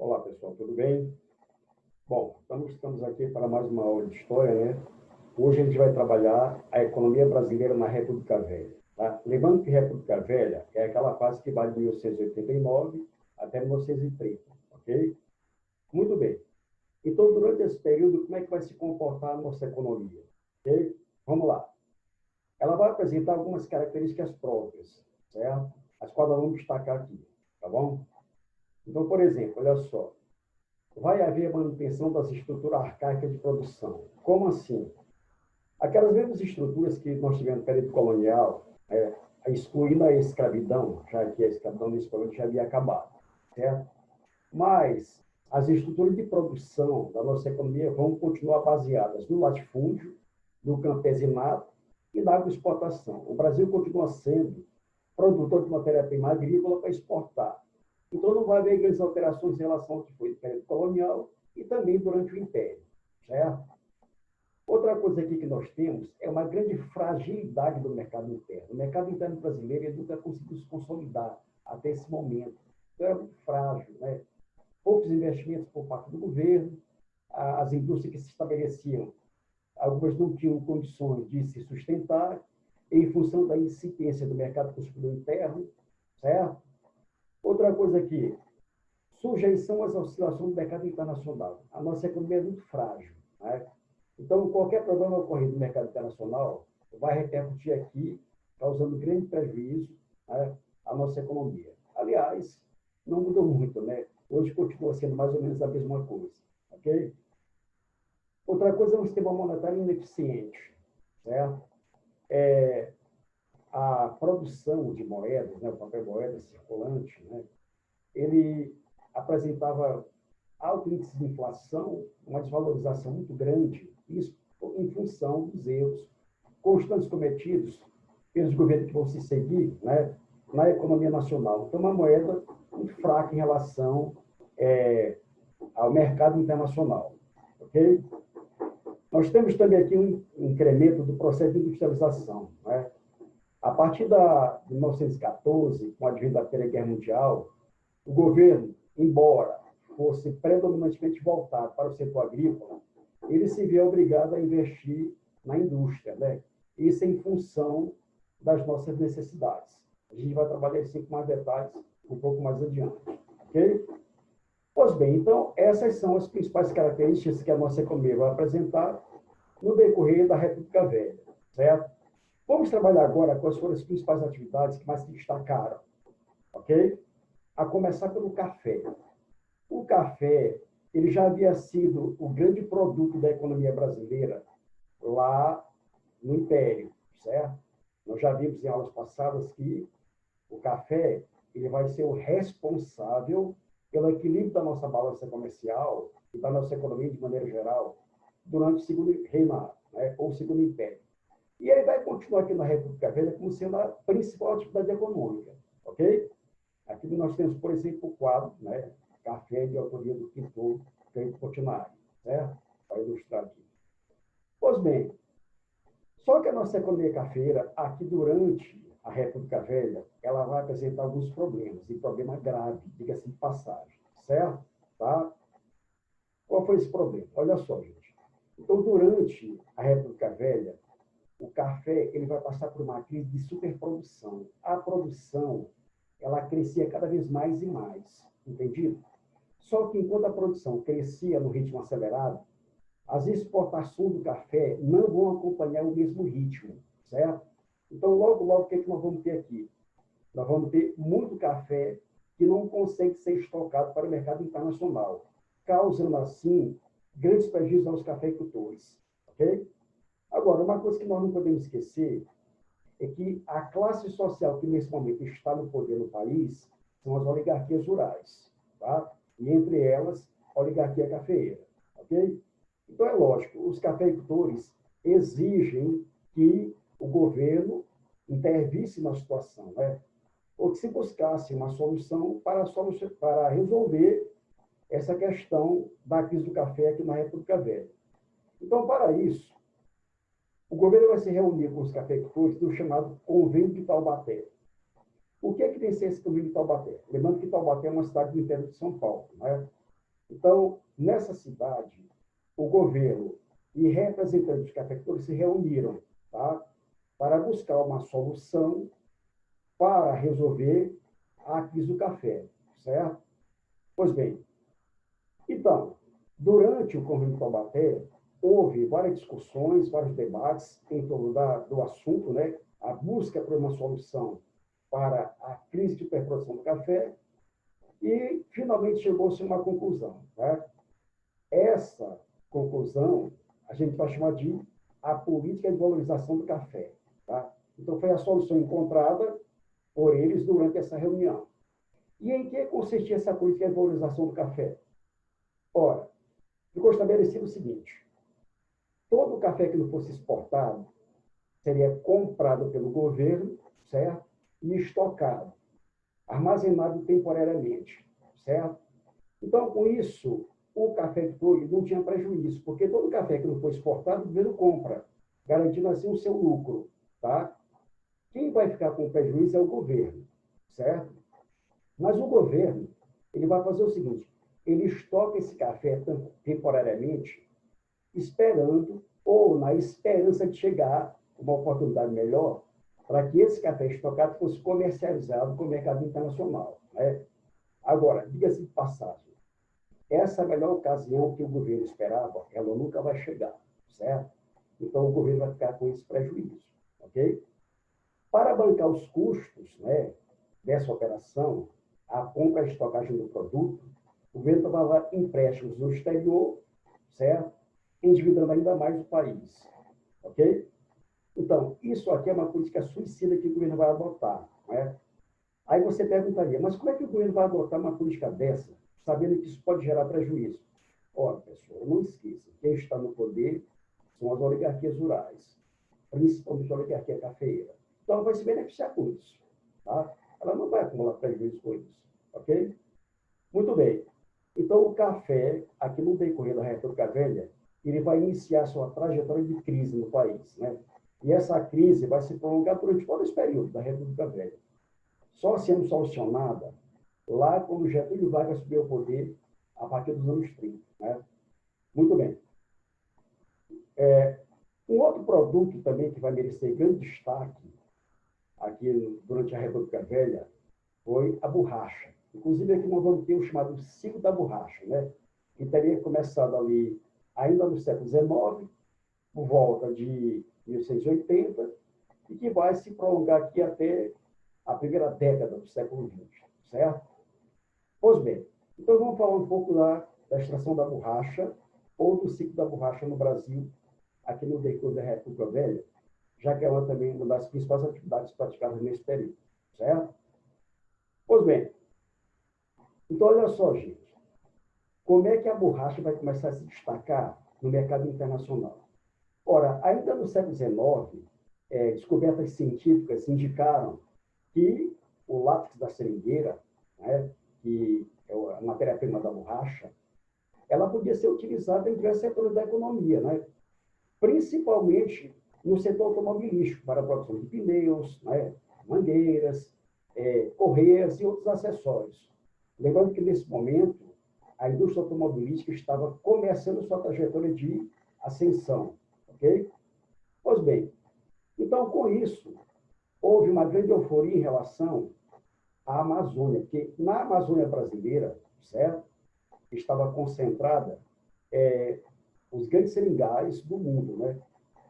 Olá, pessoal, tudo bem? Bom, estamos aqui para mais uma aula de história, né? Hoje a gente vai trabalhar a economia brasileira na República Velha. Tá? Lembrando que República Velha é aquela fase que vai de 1889 até 1930, ok? Muito bem. Então, durante esse período, como é que vai se comportar a nossa economia? Ok? Vamos lá. Ela vai apresentar algumas características próprias, certo? As quais nós vamos destacar aqui, tá bom? Então, por exemplo, olha só. Vai haver manutenção das estruturas arcaicas de produção. Como assim? Aquelas mesmas estruturas que nós tivemos no período colonial, excluindo a escravidão, já que a escravidão nesse período já havia acabado, certo? Mas as estruturas de produção da nossa economia vão continuar baseadas no latifúndio, no campesinato e na agroexportação. O Brasil continua sendo produtor de matéria-prima agrícola para exportar. Então, não vai haver grandes alterações em relação ao que foi no período colonial e também durante o Império, certo? Outra coisa aqui que nós temos é uma grande fragilidade do mercado interno. O mercado interno brasileiro ele nunca conseguiu se consolidar até esse momento. Então, é muito frágil, né? Poucos investimentos por parte do governo, as indústrias que se estabeleciam, algumas não tinham condições de se sustentar, em função da incipiência do mercado consumidor interno, certo? Outra coisa aqui, sujeição às oscilações do mercado internacional. A nossa economia é muito frágil, né? Então, qualquer problema ocorrido no mercado internacional vai repercutir aqui, causando grande prejuízo, né, à nossa economia. Aliás, não mudou muito, né? Hoje continua sendo mais ou menos a mesma coisa, ok? Outra coisa é um sistema monetário ineficiente, certo? A produção de moedas, né, o papel moeda circulante, né, ele apresentava alto índice de inflação, uma desvalorização muito grande, isso em função dos erros constantes cometidos pelos governos que vão se seguir, né, na economia nacional. Então, uma moeda muito fraca em relação ao mercado internacional. Ok? Nós temos também aqui um incremento do processo de industrialização. Né? A partir de 1914, com o advento da Primeira Guerra Mundial, o governo, embora fosse predominantemente voltado para o setor agrícola, ele se viu obrigado a investir na indústria, né? Isso em função das nossas necessidades. A gente vai trabalhar isso com mais detalhes um pouco mais adiante, ok? Pois bem, então, essas são as principais características que a nossa economia vai apresentar no decorrer da República Velha, certo? Vamos trabalhar agora quais foram as principais atividades que mais se destacaram, ok? A começar pelo café. O café, ele já havia sido o grande produto da economia brasileira lá no Império, certo? Nós já vimos em aulas passadas que o café ele vai ser o responsável pelo equilíbrio da nossa balança comercial e da nossa economia de maneira geral durante o segundo reinado, né? Ou o segundo império. E ele vai continuar aqui na República Velha como sendo a principal atividade econômica, ok? Aqui nós temos, por exemplo, o quadro, né? Café de autoria do pintor Pedro Portinari, certo? Para ilustrar aqui. Pois bem, só que a nossa economia cafeira, aqui durante a República Velha, ela vai apresentar alguns problemas, e problema grave, diga-se de passagem, certo? Tá? Qual foi esse problema? Olha só, gente. Então, durante a República Velha, o café ele vai passar por uma crise de superprodução. A produção ela crescia cada vez mais e mais, entendido? Só que enquanto a produção crescia no ritmo acelerado, as exportações do café não vão acompanhar o mesmo ritmo, certo? Então, logo, logo, o que nós vamos ter aqui? Nós vamos ter muito café que não consegue ser estocado para o mercado internacional, causando, assim, grandes prejuízos aos cafeicultores, ok? Agora, uma coisa que nós não podemos esquecer é que a classe social que, nesse momento, está no poder no país são as oligarquias rurais, tá? E, entre elas, a oligarquia cafeeira, ok? Então, é lógico, os cafeicultores exigem que o governo intervisse na situação, né? Ou que se buscasse uma solução para resolver essa questão da crise do café aqui na República Velha. Então, para isso, o governo vai se reunir com os cafeicultores no chamado Convênio de Taubaté. O que é que tem que ser esse Convênio de Taubaté? Lembrando que Taubaté é uma cidade do interior de São Paulo, né? Então, nessa cidade, o governo e representantes dos cafeicultores se reuniram, tá, para buscar uma solução para resolver a crise do café, certo? Pois bem, então, durante o Convênio de Taubaté, houve várias discussões, vários debates em torno do assunto, né? A busca por uma solução para a crise de superprodução do café e, finalmente, chegou-se a uma conclusão. Né? Essa conclusão a gente vai chamar de a política de valorização do café. Tá? Então, foi a solução encontrada por eles durante essa reunião. E em que consistia essa política de valorização do café? Ora, ficou estabelecido o seguinte: todo o café que não fosse exportado seria comprado pelo governo, certo? E estocado, armazenado temporariamente, certo? Então, com isso, o cafeicultor não tinha prejuízo, porque todo café que não foi exportado, o governo compra, garantindo assim o seu lucro, tá? Quem vai ficar com prejuízo é o governo, certo? Mas o governo, ele vai fazer o seguinte: ele estoca esse café temporariamente, esperando, ou na esperança de chegar uma oportunidade melhor, para que esse café estocado fosse comercializado com o mercado internacional. Né? Agora, diga-se de passagem, essa melhor ocasião que o governo esperava, ela nunca vai chegar, certo? Então, o governo vai ficar com esse prejuízo, ok? Para bancar os custos, né, dessa operação, a compra e a estocagem do produto, o governo tomava empréstimos no exterior, certo? Endividando ainda mais o país, ok? Então, isso aqui é uma política suicida que o governo vai adotar, né? Aí você perguntaria, mas como é que o governo vai adotar uma política dessa, sabendo que isso pode gerar prejuízo? Ora, pessoal, não esqueça, quem está no poder são as oligarquias rurais, principalmente a oligarquia cafeeira. Então, ela vai se beneficiar com isso, tá? Ela não vai acumular prejuízo com isso, ok? Muito bem. Então, o café, aqui no decorrer da República Velha, ele vai iniciar sua trajetória de crise no país, né? E essa crise vai se prolongar durante todo esse período da República Velha, só sendo solucionada lá quando Getúlio Vargas subiu ao poder a partir dos anos 30. Né? Muito bem. Um outro produto também que vai merecer grande destaque aqui durante a República Velha foi a borracha. Inclusive, aqui nós vamos ter o chamado ciclo da borracha, né? Que teria começado ali ainda no século XIX, por volta de 1680, e que vai se prolongar aqui até a primeira década do século XX, certo? Pois bem, então vamos falar um pouco da extração da borracha ou do ciclo da borracha no Brasil, aqui no decorrer da República Velha, já que é também uma das principais atividades praticadas nesse período, certo? Pois bem, então olha só, gente, como é que a borracha vai começar a se destacar no mercado internacional? Ora, ainda no século XIX, descobertas científicas indicaram que o látex da seringueira, né, que é a matéria-prima da borracha, ela podia ser utilizada em diversos setores da economia, né? Principalmente no setor automobilístico, para a produção de pneus, né? Mangueiras, correias e outros acessórios. Lembrando que, nesse momento, a indústria automobilística estava começando sua trajetória de ascensão, ok? Pois bem, então, com isso, houve uma grande euforia em relação à Amazônia, porque na Amazônia brasileira, certo? Estava concentrada os grandes seringais do mundo, né?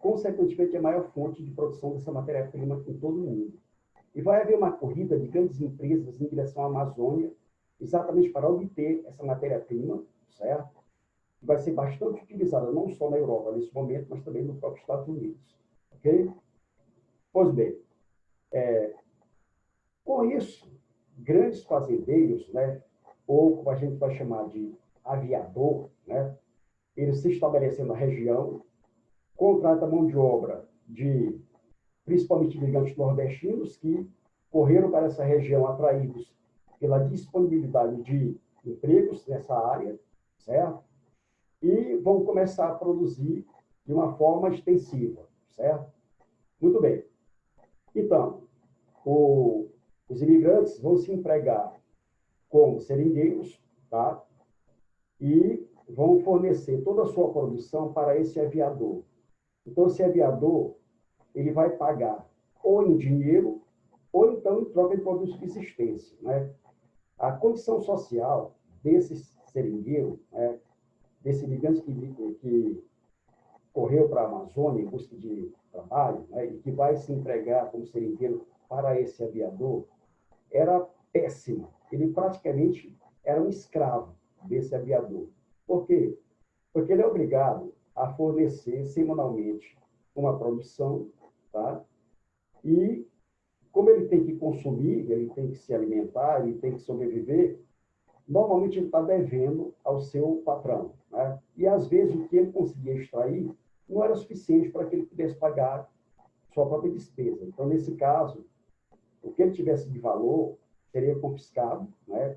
Consequentemente, é a maior fonte de produção dessa matéria-prima em todo o mundo. E vai haver uma corrida de grandes empresas em direção à Amazônia, exatamente para obter essa matéria-prima, certo? Que vai ser bastante utilizada não só na Europa nesse momento, mas também nos próprios Estados Unidos, ok? Pois bem, com isso, grandes fazendeiros, né, ou como a gente vai chamar de aviador, né, eles se estabelecem na região, contratam mão de obra de, principalmente, imigrantes nordestinos que correram para essa região atraídos pela disponibilidade de empregos nessa área, certo? E vão começar a produzir de uma forma extensiva, certo? Muito bem. Então, os imigrantes vão se empregar como seringueiros, tá? e vão fornecer toda a sua produção para esse aviador. Então, esse aviador, ele vai pagar ou em dinheiro, ou então em troca de produtos de subsistência, né? A condição social desse seringueiro, né, desse imigrante que correu para a Amazônia em busca de trabalho, né, e que vai se entregar como seringueiro para esse aviador, era péssima. Ele praticamente era um escravo desse aviador. Por quê? Porque ele é obrigado a fornecer semanalmente uma produção, tá? E como ele tem que consumir, ele tem que se alimentar, ele tem que sobreviver, normalmente ele está devendo ao seu patrão, né? E às vezes o que ele conseguia extrair não era suficiente para que ele pudesse pagar sua própria despesa. Então, nesse caso, o que ele tivesse de valor seria confiscado, né,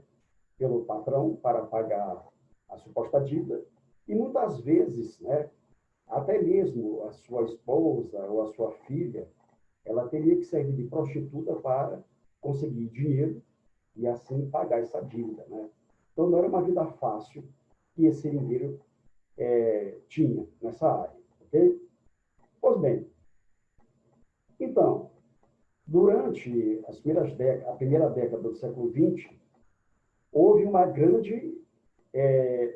pelo patrão para pagar a suposta dívida, e muitas vezes, né, até mesmo a sua esposa ou a sua filha, ela teria que servir de prostituta para conseguir dinheiro e assim pagar essa dívida, né? Então não era uma vida fácil que esse seringueiro tinha nessa área, ok? Pois bem, então, durante a primeira década do século XX, houve uma grande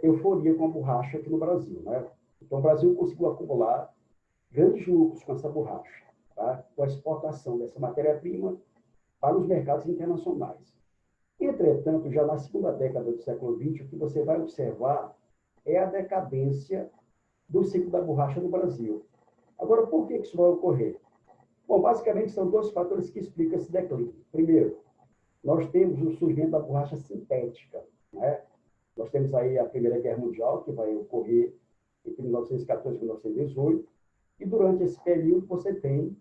euforia com a borracha aqui no Brasil, né? Então, o Brasil conseguiu acumular grandes lucros com essa borracha, tá? Com a exportação dessa matéria-prima para os mercados internacionais. Entretanto, já na segunda década do século XX, o que você vai observar é a decadência do ciclo da borracha no Brasil. Agora, por que isso vai ocorrer? Bom, basicamente são dois fatores que explicam esse declínio. Primeiro, nós temos o surgimento da borracha sintética, né? Nós temos aí a Primeira Guerra Mundial, que vai ocorrer entre 1914 e 1918, e durante esse período você tem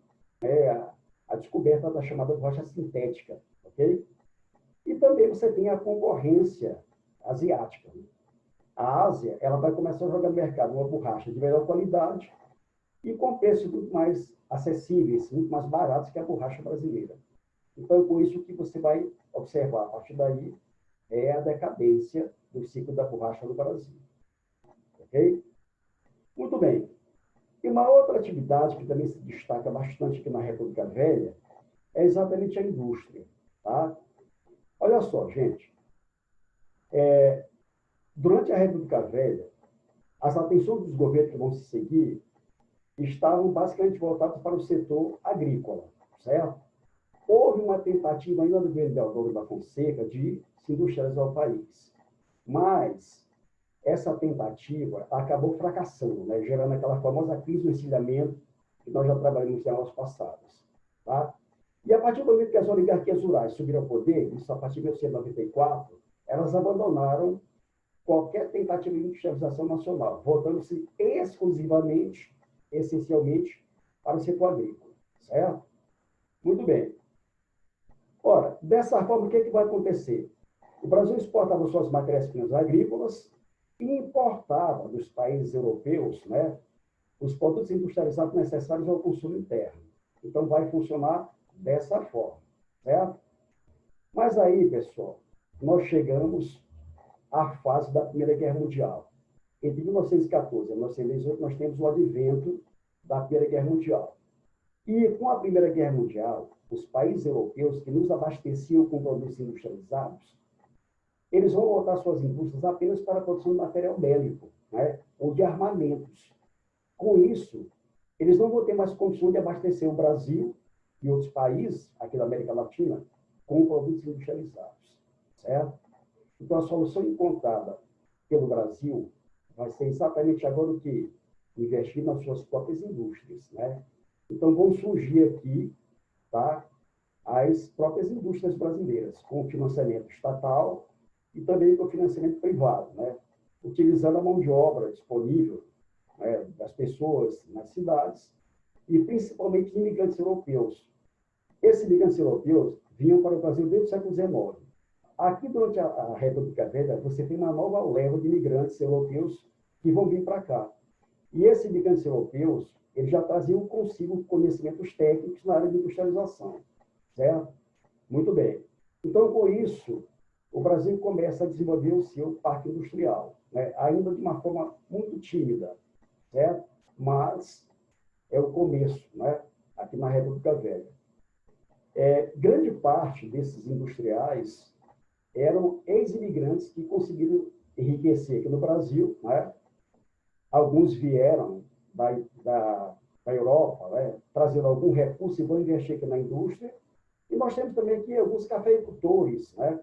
a descoberta da chamada borracha sintética, ok? E também você tem a concorrência asiática. A Ásia, ela vai começar a jogar no mercado uma borracha de melhor qualidade e com preços muito mais acessíveis, muito mais baratos que a borracha brasileira. Então, com isso que você vai observar a partir daí é a decadência do ciclo da borracha no Brasil. Ok? Muito bem. E uma outra atividade que também se destaca bastante aqui na República Velha é exatamente a indústria. Tá? Olha só, gente. Durante a República Velha, as atenções dos governos que vão se seguir estavam basicamente voltadas para o setor agrícola, certo? Houve uma tentativa ainda do governo Deodoro da Fonseca de se industrializar o país, mas essa tentativa acabou fracassando, né? Gerando aquela famosa crise do encilhamento que nós já trabalhamos em aulas passadas. Tá? E a partir do momento que as oligarquias rurais subiram ao poder, isso a partir de 1994, elas abandonaram qualquer tentativa de industrialização nacional, voltando-se exclusivamente, essencialmente, para o setor agrícola. Certo? Muito bem. Ora, dessa forma, o que vai acontecer? O Brasil exportava suas matérias-primas agrícolas e importava dos países europeus, né, os produtos industrializados necessários ao consumo interno. Então, vai funcionar dessa forma, certo? Mas aí, pessoal, nós chegamos à fase da Primeira Guerra Mundial. Entre 1914 e 1918, nós temos o advento da Primeira Guerra Mundial. E com a Primeira Guerra Mundial, os países europeus que nos abasteciam com produtos industrializados, eles vão voltar suas indústrias apenas para a produção de material bélico, né? Ou de armamentos. Com isso, eles não vão ter mais condição de abastecer o Brasil e outros países aqui da América Latina com produtos industrializados, certo? Então, a solução encontrada pelo Brasil vai ser exatamente agora o quê? Investir nas suas próprias indústrias, né? Então, vão surgir aqui, tá, as próprias indústrias brasileiras, com financiamento estatal e também com financiamento privado, né? Utilizando a mão de obra disponível, né, das pessoas nas cidades e principalmente de imigrantes europeus. Esses imigrantes europeus vinham para o Brasil desde o século XIX. Aqui, durante a República Velha, você tem uma nova leva de imigrantes europeus que vão vir para cá. E esses imigrantes europeus, eles já traziam consigo conhecimentos técnicos na área de industrialização, certo? Muito bem. Então, com isso, o Brasil começa a desenvolver o seu parque industrial, né? Ainda de uma forma muito tímida, certo? Mas é o começo, né? Aqui na República Velha. Grande parte desses industriais eram ex-imigrantes que conseguiram enriquecer aqui no Brasil, né? Alguns vieram da Europa, né? Trazendo algum recurso e vão investir aqui na indústria. E nós temos também aqui alguns cafeicultores, né?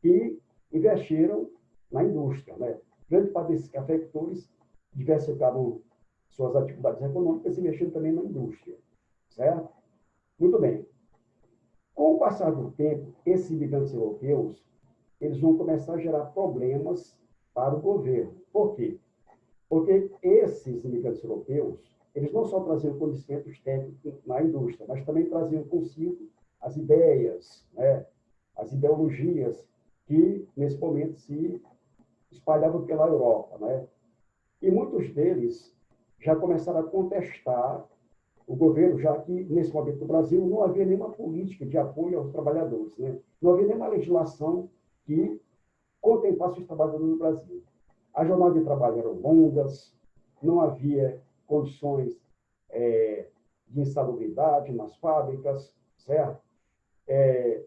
Que investiram na indústria, né? Grande parte desses cafeicultores diversificaram suas atividades econômicas e investiram também na indústria, certo? Muito bem. Com o passar do tempo, esses imigrantes europeus, eles vão começar a gerar problemas para o governo. Por quê? Porque esses imigrantes europeus, eles não só traziam conhecimentos técnicos na indústria, mas também traziam consigo as ideias, né? As ideologias que, nesse momento, se espalhavam pela Europa, né? E muitos deles já começaram a contestar o governo, já que, nesse momento, no Brasil, não havia nenhuma política de apoio aos trabalhadores, né? Não havia nenhuma legislação que contemplasse os trabalhadores no Brasil. As jornadas de trabalho eram longas, não havia condições de insalubridade nas fábricas, certo?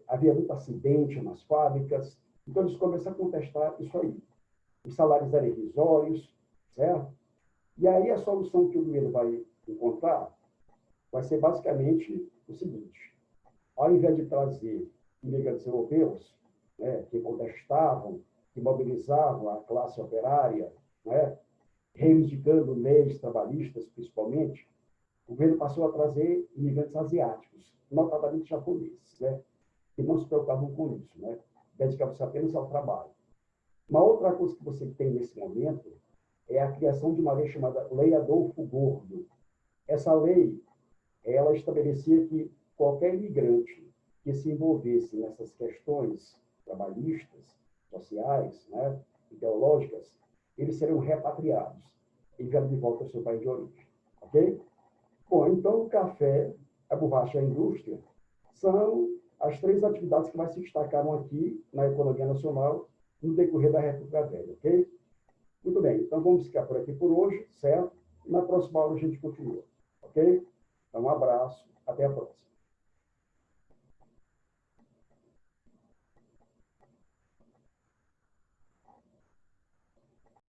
Havia muito acidente nas fábricas, então eles começaram a contestar isso aí. Os salários eram irrisórios, certo? E aí a solução que o governo vai encontrar vai ser basicamente o seguinte: ao invés de trazer imigrantes europeus, né, que contestavam, que mobilizavam a classe operária, né, reivindicando leis trabalhistas, principalmente, o governo passou a trazer imigrantes asiáticos, notadamente japoneses, né, que não se preocupavam com isso, né, dedicavam-se apenas ao trabalho. Uma outra coisa que você tem nesse momento é a criação de uma lei chamada Lei Adolfo Gordo. Essa lei, ela estabelecia que qualquer imigrante que se envolvesse nessas questões trabalhistas, sociais, né, ideológicas, eles seriam repatriados, enviados de volta ao seu país de origem. Ok? Bom, então o café, a borracha e a indústria são as três atividades que mais se destacaram aqui na economia nacional no decorrer da República Velha, ok? Muito bem, então vamos ficar por aqui por hoje, certo? E na próxima aula a gente continua, ok? Então, um abraço, até a próxima.